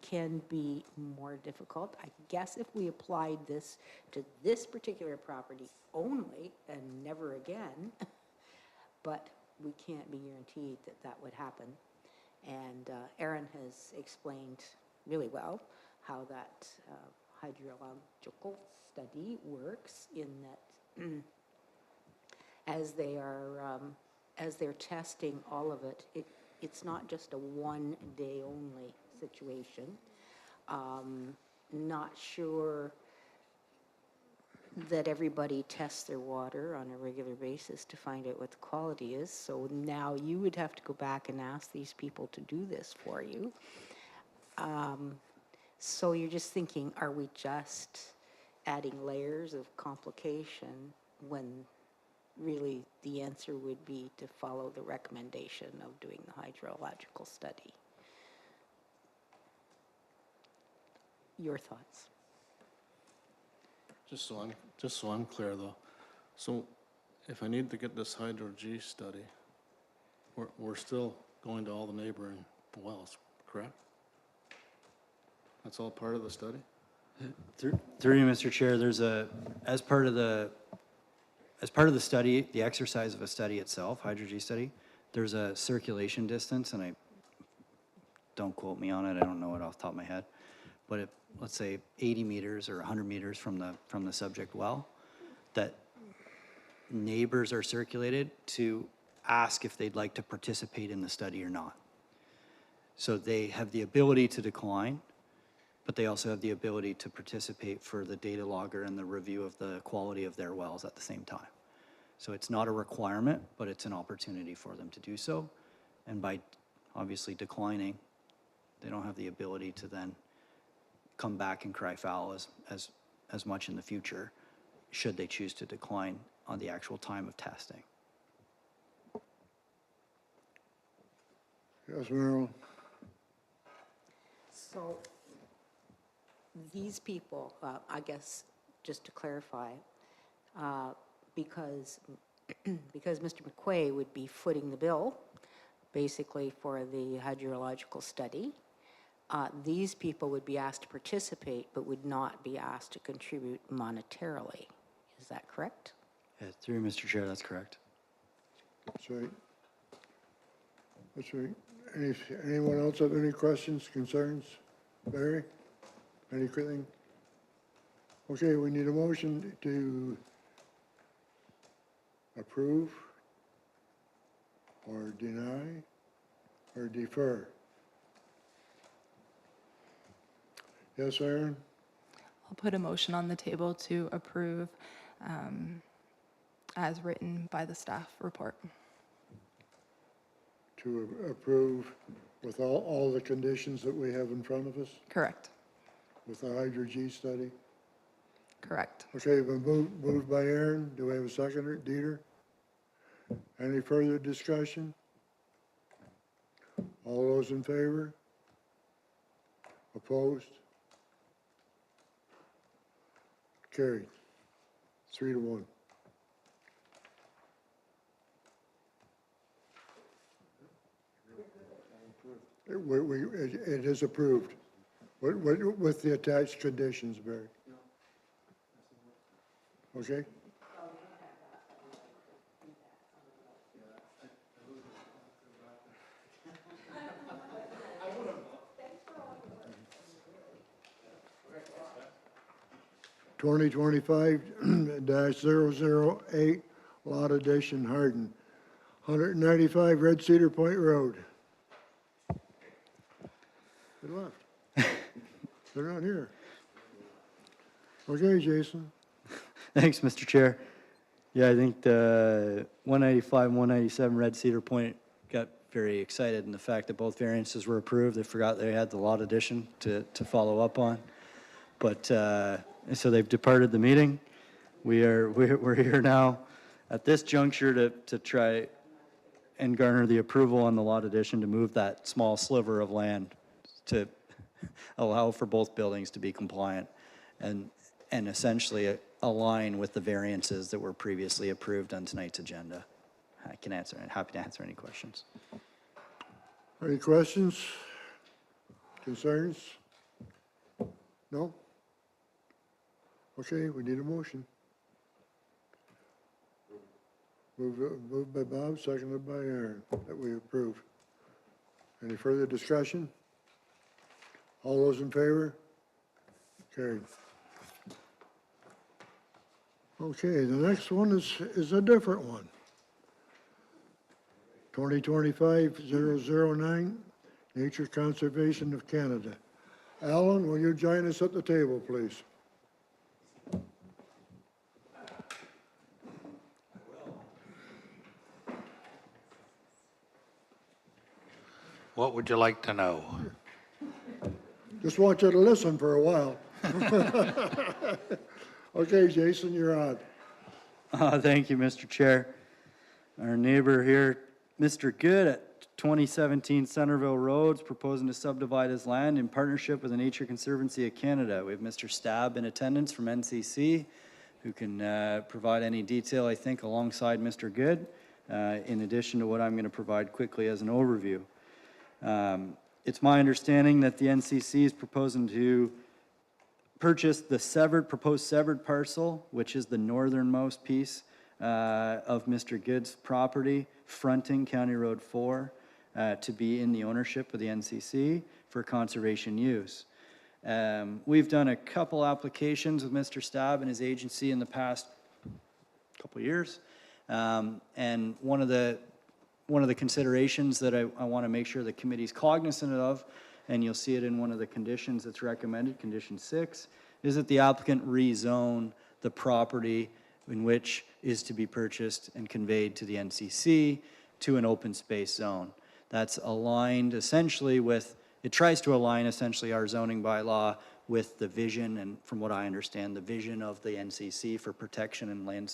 can be more difficult. I guess if we applied this to this particular property only and never again, but we can't be guaranteed that that would happen. And Aaron has explained really well how that hydrological study works, in that as they're testing all of it, it's not just a one-day only situation. Not sure that everybody tests their water on a regular basis to find out what the quality is. So now you would have to go back and ask these people to do this for you. So you're just thinking, are we just adding layers of complication when really the answer would be to follow the recommendation of doing the hydrological study? Your thoughts? Just so I'm clear though, so if I need to get this hydro G study, we're still going to all the neighboring wells, correct? That's all part of the study? Through you, Mr. Chair, there's as part of the study, the exercise of a study itself, hydro G study, there's a circulation distance, and don't quote me on it, I don't know it off the top of my head, but let's say 80 meters or 100 meters from the subject well, that neighbors are circulated to ask if they'd like to participate in the study or not. So they have the ability to decline, but they also have the ability to participate for the data logger and the review of the quality of their wells at the same time. So it's not a requirement, but it's an opportunity for them to do so. And by obviously declining, they don't have the ability to then come back and cry foul as much in the future, should they choose to decline on the actual time of testing. Yes, Merrill? So these people, I guess, just to clarify, because Mr. McQuay would be footing the bill, basically, for the hydrological study, these people would be asked to participate, but would not be asked to contribute monetarily. Is that correct? Through you, Mr. Chair, that's correct. That's right. That's right. Anyone else have any questions, concerns? Barry? Anything? Okay, we need a motion to approve or deny or defer. Yes, Aaron? I'll put a motion on the table to approve as written by the staff report. To approve with all the conditions that we have in front of us, Correct. with the hydro G study? Correct. Okay, been moved by Aaron. Do we have a seconder? Dieter? Any further discussion? All those in favor? Opposed? Carried. 3-1. It is approved with the attached conditions, Barry. Okay? (2025-008) lot addition Hardin, 195 Red Cedar Point Road. They left. They're not here. Okay, Jason. Thanks, Mr. Chair. Yeah, I think the 195 and 197 Red Cedar Point got very excited in the fact that both variances were approved. They forgot they had the lot addition to follow up on. But, so they've departed the meeting. We're here now at this juncture to try and garner the approval on the lot addition to move that small sliver of land to allow for both buildings to be compliant. And essentially, align with the variances that were previously approved on tonight's agenda. I can answer, and happy to answer any questions. Any questions? Concerns? No? Okay, we need a motion. Moved by Bob, seconded by Aaron, that we approve. Any further discussion? All those in favor? Carried. Okay, the next one is a different one. 2025-009, Nature Conservation of Canada. Alan, will you join us at the table, please? What would you like to know? Just want you to listen for a while. Okay, Jason, you're on. Thank you, Mr. Chair. Our neighbor here, Mr. Good at 2017 Centreville Road, is proposing to subdivide his land in partnership with the Nature Conservancy of Canada. We have Mr. Stab in attendance from NCC, who can provide any detail, I think, alongside Mr. Good, in addition to what I'm going to provide quickly as an overview. It's my understanding that the NCC is proposing to purchase the proposed severed parcel, which is the northernmost piece of Mr. Good's property, fronting County Road 4, to be in the ownership of the NCC for conservation use. We've done a couple applications with Mr. Stab and his agency in the past couple of years, and one of the considerations that I want to make sure the committee's cognizant of, and you'll see it in one of the conditions that's recommended, condition 6, is that the applicant rezone the property in which is to be purchased and conveyed to the NCC to an open space zone. That's aligned essentially with, it tries to align essentially our zoning bylaw with the vision, and from what I understand, the vision of the NCC for protection and land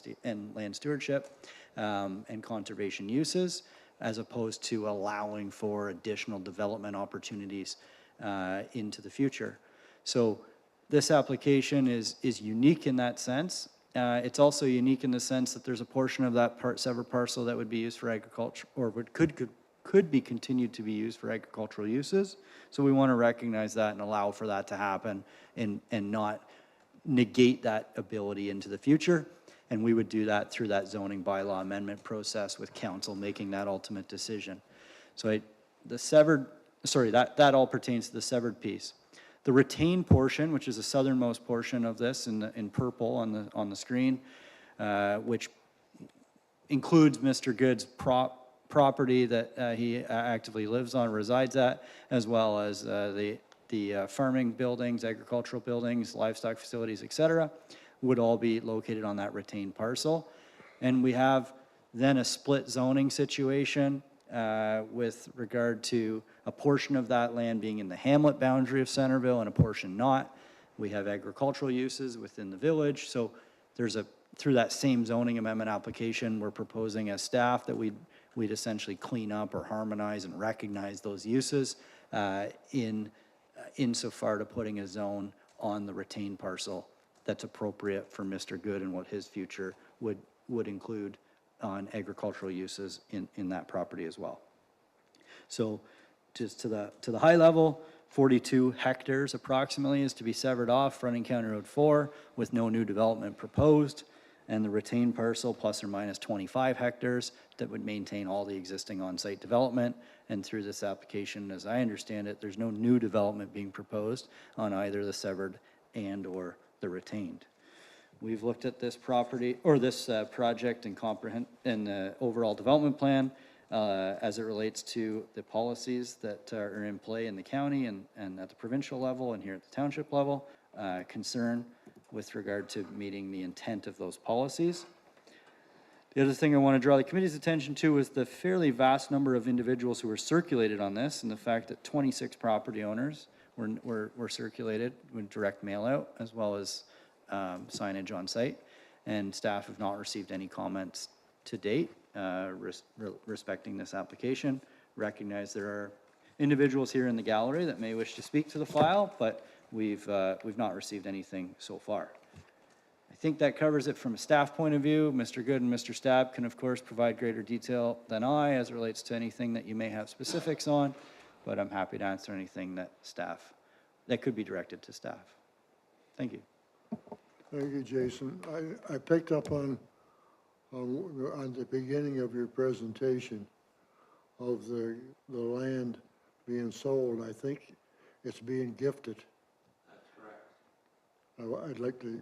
stewardship and conservation uses, as opposed to allowing for additional development opportunities into the future. So this application is unique in that sense. It's also unique in the sense that there's a portion of that severed parcel that would be used for agriculture, or could be continued to be used for agricultural uses. So we want to recognize that and allow for that to happen and not negate that ability into the future. And we would do that through that zoning bylaw amendment process with council making that ultimate decision. So that all pertains to the severed piece. The retained portion, which is the southernmost portion of this in purple on the screen, which includes Mr. Good's property that he actively lives on, resides at, as well as the farming buildings, agricultural buildings, livestock facilities, etc., would all be located on that retained parcel. And we have then a split zoning situation with regard to a portion of that land being in the hamlet boundary of Centreville and a portion not. We have agricultural uses within the village. So through that same zoning amendment application, we're proposing as staff that we'd essentially clean up or harmonize and recognize those uses insofar to putting a zone on the retained parcel that's appropriate for Mr. Good and what his future would include on agricultural uses in that property as well. So just to the high level, 42 hectares approximately is to be severed off fronting County Road 4 with no new development proposed, and the retained parcel plus or minus 25 hectares that would maintain all the existing on-site development. And through this application, as I understand it, there's no new development being proposed on either the severed and or the retained. We've looked at this property or this project and the overall development plan as it relates to the policies that are in play in the county and at the provincial level and here at the township level. Concern with regard to meeting the intent of those policies. The other thing I want to draw the committee's attention to is the fairly vast number of individuals who were circulated on this, and the fact that 26 property owners were circulated with direct mail out as well as signage on site, and staff have not received any comments to date respecting this application. Recognize there are individuals here in the gallery that may wish to speak to the file, but we've not received anything so far. I think that covers it from a staff point of view. Mr. Good and Mr. Stab can, of course, provide greater detail than I as it relates to anything that you may have specifics on, but I'm happy to answer anything that could be directed to staff. Thank you. Thank you, Jason. I picked up on the beginning of your presentation of the land being sold. I think it's being gifted. That's correct. I'd like to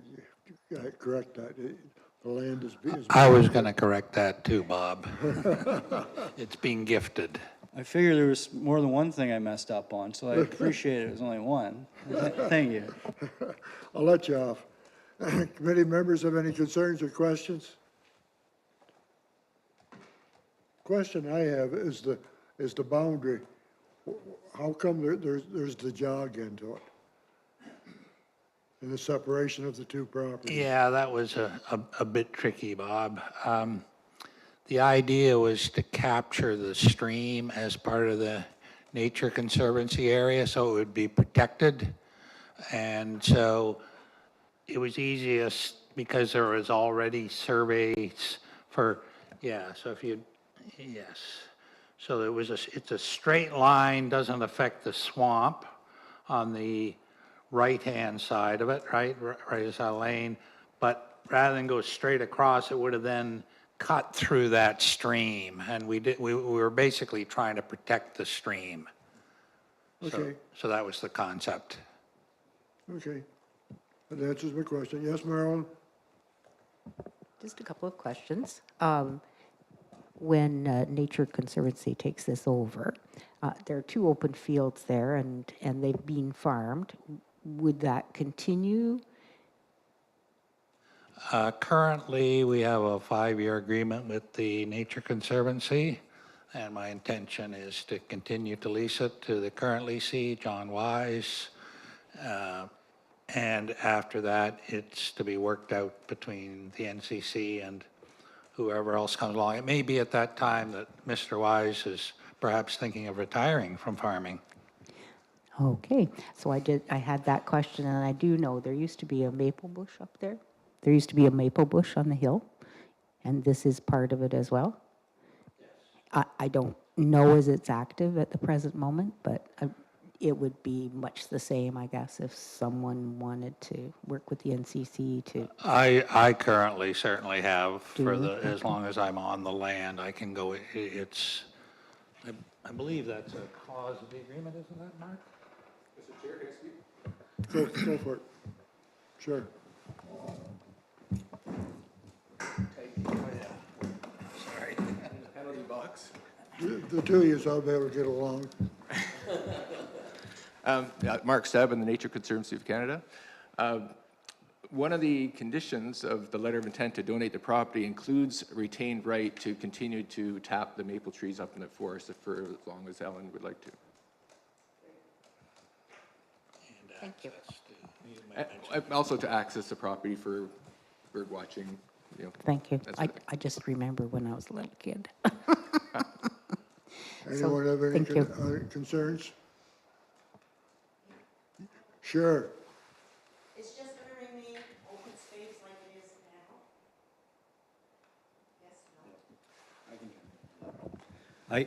correct that. The land is being. I was going to correct that too, Bob. It's being gifted. I figure there was more than one thing I messed up on, so I appreciate it was only one. Thank you. I'll let you off. Committee members have any concerns or questions? Question I have is the boundary. How come there's the jog into it? And the separation of the two properties? Yeah, that was a bit tricky, Bob. The idea was to capture the stream as part of the Nature Conservancy area, so it would be protected. And so it was easiest because there was already surveys for, yeah, so if you, yes. So it's a straight line, doesn't affect the swamp on the right-hand side of it, right as a lane. But rather than go straight across, it would have then cut through that stream. And we were basically trying to protect the stream. Okay. So that was the concept. Okay. That answers my question. Yes, Marilyn? Just a couple of questions. When Nature Conservancy takes this over, there are 2 open fields there, and they've been farmed. Would that continue? Currently, we have a 5-year agreement with the Nature Conservancy, and my intention is to continue to lease it to the current leasee, John Wise. And after that, it's to be worked out between the NCC and whoever else comes along. It may be at that time that Mr. Wise is perhaps thinking of retiring from farming. Okay, so I had that question, and I do know there used to be a maple bush up there. There used to be a maple bush on the hill, and this is part of it as well. I don't know as it's active at the present moment, but it would be much the same, I guess, if someone wanted to work with the NCC to. I currently certainly have for Okay. as long as I'm on the land, I can go. I believe that's a clause of the agreement, isn't that, Mark? Mr. Chair, can I speak? Go for it. Sure. Penalty box. The 2 of you, I'll be able to get along. Mark Sebb and the Nature Conservancy of Canada. One of the conditions of the letter of intent to donate the property includes a retained right to continue to tap the maple trees up in the forest for as long as Ellen would like to. Thank you. Also to access the property for bird watching, Thank you. that sort of thing. I just remember when I was a little kid. Anyone have any thank you. concerns? Sure. It's just going to remain open space like it is now? Yes, no?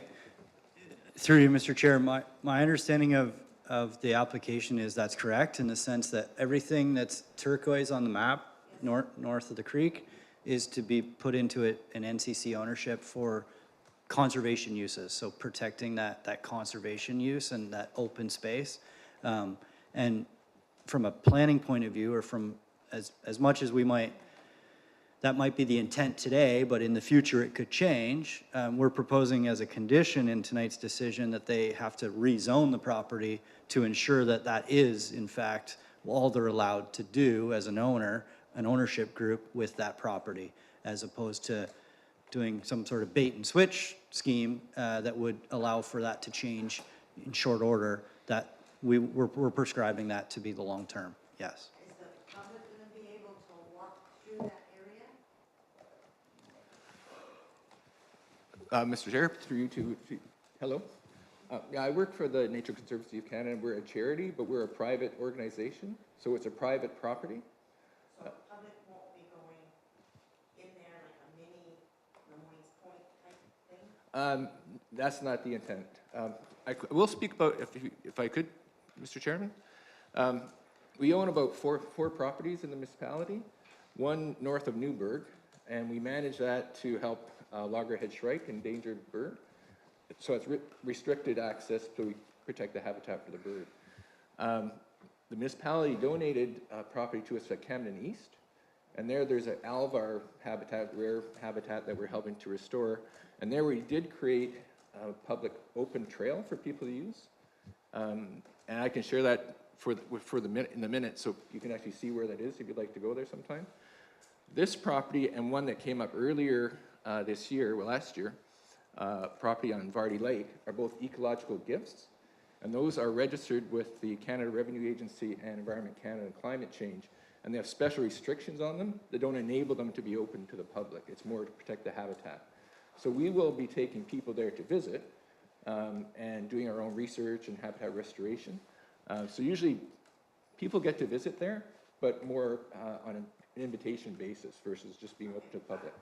Through you, Mr. Chair, my understanding of the application is that's correct in the sense that everything that's turquoise on the map, north of the creek, is to be put into an NCC ownership for conservation uses, so protecting that conservation use and that open space. And from a planning point of view, or from as much as that might be the intent today, but in the future it could change, we're proposing as a condition in tonight's decision that they have to rezone the property to ensure that that is, in fact, all they're allowed to do as an ownership group with that property, as opposed to doing some sort of bait and switch scheme that would allow for that to change in short order. That we're prescribing that to be the long term, yes. Is the public going to be able to walk through that area? Mr. Chair, through you to hello. Yeah, I work for the Nature Conservancy of Canada. We're a charity, but we're a private organization, so it's a private property. So the public won't be That's not the intent. I will speak about, if I could, Mr. Chairman. We own about four properties in the municipality, one north of Newburgh, and we manage that to help loggerhead shrike, endangered bird. So it's restricted access, so we protect the habitat for the bird. The municipality donated property to us at Camden East, and there's an alvar habitat, rare habitat that we're helping to restore. And there we did create a public open trail for people to use. And I can share that in the minute, so you can actually see where that is if you'd like to go there sometime. This property and one that came up earlier last year, property on Vardy Lake, are both ecological gifts. And those are registered with the Canada Revenue Agency and Environment Canada and Climate Change. And they have special restrictions on them that don't enable them to be open to the public. It's more to protect the habitat. So we will be taking people there to visit and doing our own research and habitat restoration. So usually people get to visit there, but more on an invitation basis versus just being open to the public.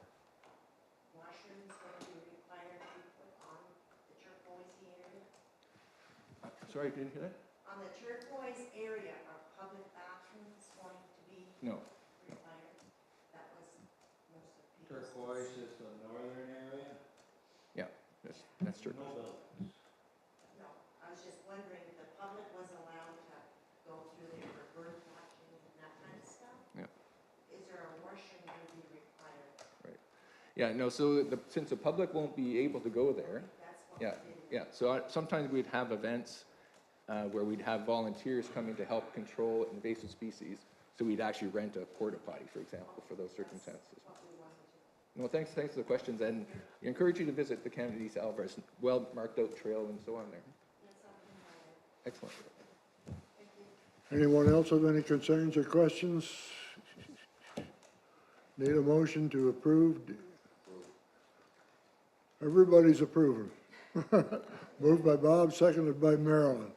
Washrooms going to be required to be put on the turquoise area? Sorry, I didn't hear that? On the turquoise area, are public bathrooms going to be No. required? That was most of the Turquoise is the northern area? Yeah, that's true. No, I was just wondering if the public was allowed to go through there for bird watching and that kind of stuff? Yeah. Is there a washroom going to be required? Right. Yeah, no, so since the public won't be able to go there, That's what yeah, we did. yeah. So sometimes we'd have events where we'd have volunteers coming to help control invasive species. So we'd actually rent a porta potty, for example, for those circumstances. No, thanks for the questions, and I encourage you to visit the Canada East Alvarez, well marked out trail and so on there. Excellent. Anyone else have any concerns or questions? Need a motion to approve? Everybody's approving. Moved by Bob, seconded by Marilyn.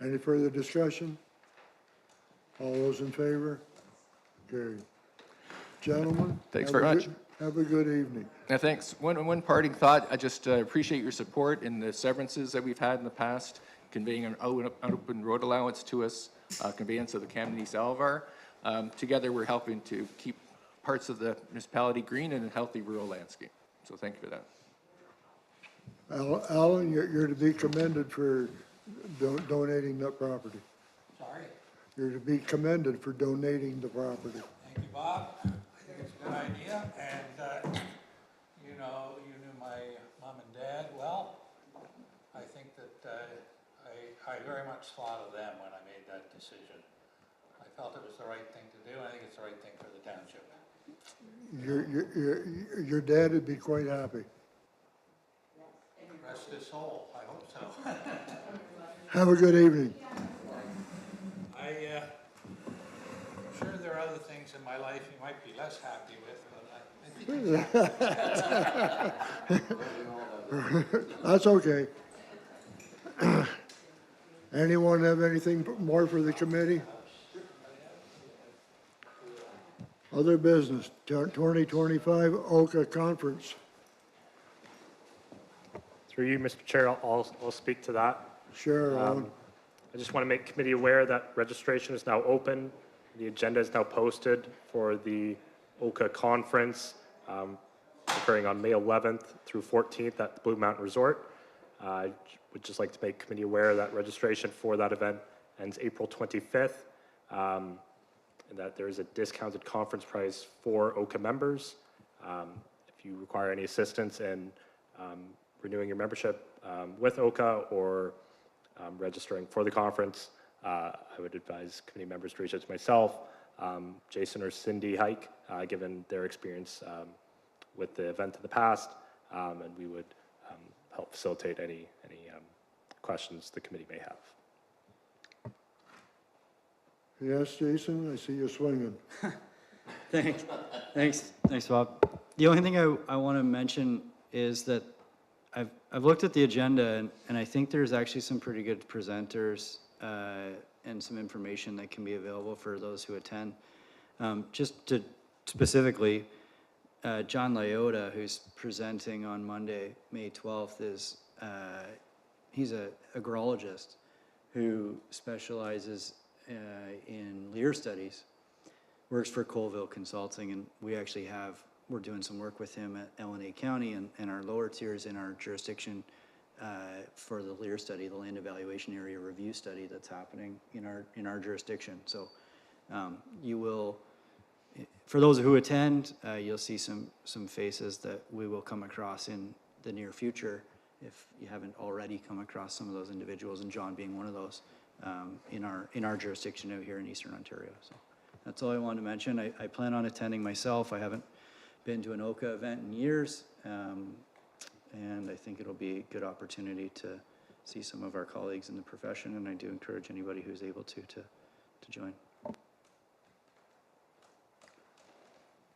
Any further discussion? All those in favor? Carried. Gentlemen? Thanks have very a much. good- Have a good evening. Yeah, thanks. One parting thought, I just appreciate your support in the severances that we've had in the past, conveying an open road allowance to us, conveyance of the Camden East Alvar. Together, we're helping to keep parts of the municipality green and a healthy rural landscape. So thank you for that. Alan, you're to be commended for donating that property. Sorry? You're to be commended for donating the property. Thank you, Bob. I think it's a good idea, and, you know, you knew my mom and dad well. I think that I very much thought of them when I made that decision. I felt it was the right thing to do, and I think it's the right thing for the township. Your dad would be quite happy. Rest his soul, I hope so. Have a good evening. I'm sure there are other things in my life you might be less happy with, but I think That's okay. Anyone have anything more for the committee? Other business, 2025 OCA Conference. Through you, Mr. Chair, I'll speak to that. Sure, Alan. I just want to make committee aware that registration is now open. The agenda is now posted for the OCA conference occurring on May 11th through 14th at the Blue Mountain Resort. I would just like to make committee aware that registration for that event ends April 25th, and that there is a discounted conference price for OCA members. If you require any assistance in renewing your membership with OCA or registering for the conference, I would advise committee members to reach out to myself, Jason or Cindy Hike, given their experience with the event in the past, and we would help facilitate any questions the committee may have. Yes, Jason, I see you swinging. Thanks, Bob. The only thing I want to mention is that I've looked at the agenda, and I think there's actually some pretty good presenters and some information that can be available for those who attend. Just to specifically, John Lyota, who's presenting on Monday, May 12th, is, he's a agrologist who specializes in Lear studies, works for Colville Consulting, and we actually we're doing some work with him at LNA County and our lower tiers in our jurisdiction for the Lear study, the Land Evaluation Area Review Study that's happening in our jurisdiction. So you will, for those who attend, you'll see some faces that we will come across in the near future, if you haven't already come across some of those individuals, and John being one of those, in our jurisdiction out here in Eastern Ontario. So that's all I wanted to mention. I plan on attending myself. I haven't been to an OCA event in years, and I think it'll be a good opportunity to see some of our colleagues in the profession, and I do encourage anybody who's able to join.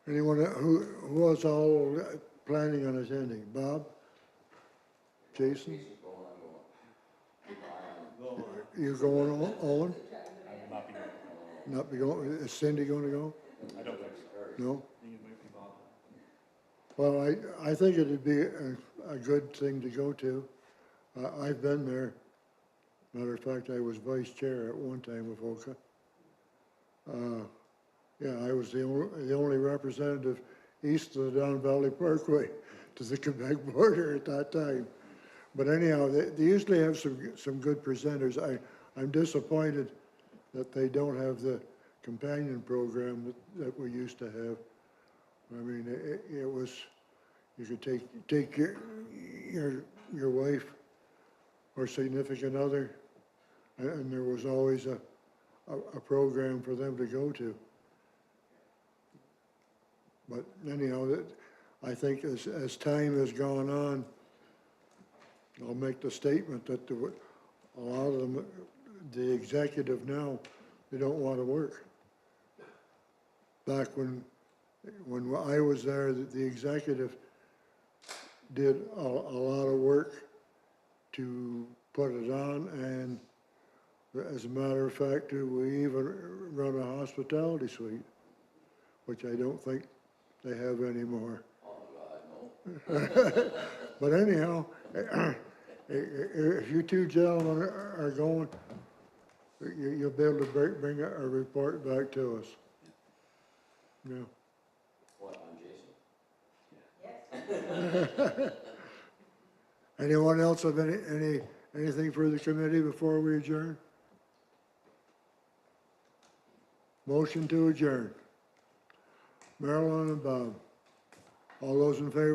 Anyone who was all planning on attending? Bob? Jason? You going, Owen? Not be going, is Cindy going to go? I don't think so. No? Well, I think it'd be a good thing to go to. I've been there. Matter of fact, I was vice chair at one time with OCA. Yeah, I was the only representative east of the Don Valley Parkway to the Quebec border at that time. But anyhow, they usually have some good presenters. I'm disappointed that they don't have the companion program that we used to have. I mean, it was, you could take your wife or significant other, and there was always a program for them to go to. But anyhow, I think as time has gone on, I'll make the statement that a lot of them, the executive now, they don't want to work. Back when I was there, the executive did a lot of work to put it on, and as a matter of fact, we even run a hospitality suite, which I don't think they have anymore. But anyhow, if you two gentlemen are going, you'll be able to bring a report back to us. Yeah. What, on Jason? Yes. Anyone else have anything for the committee before we adjourn? Motion to adjourn. Marilyn and Bob. All those in favor?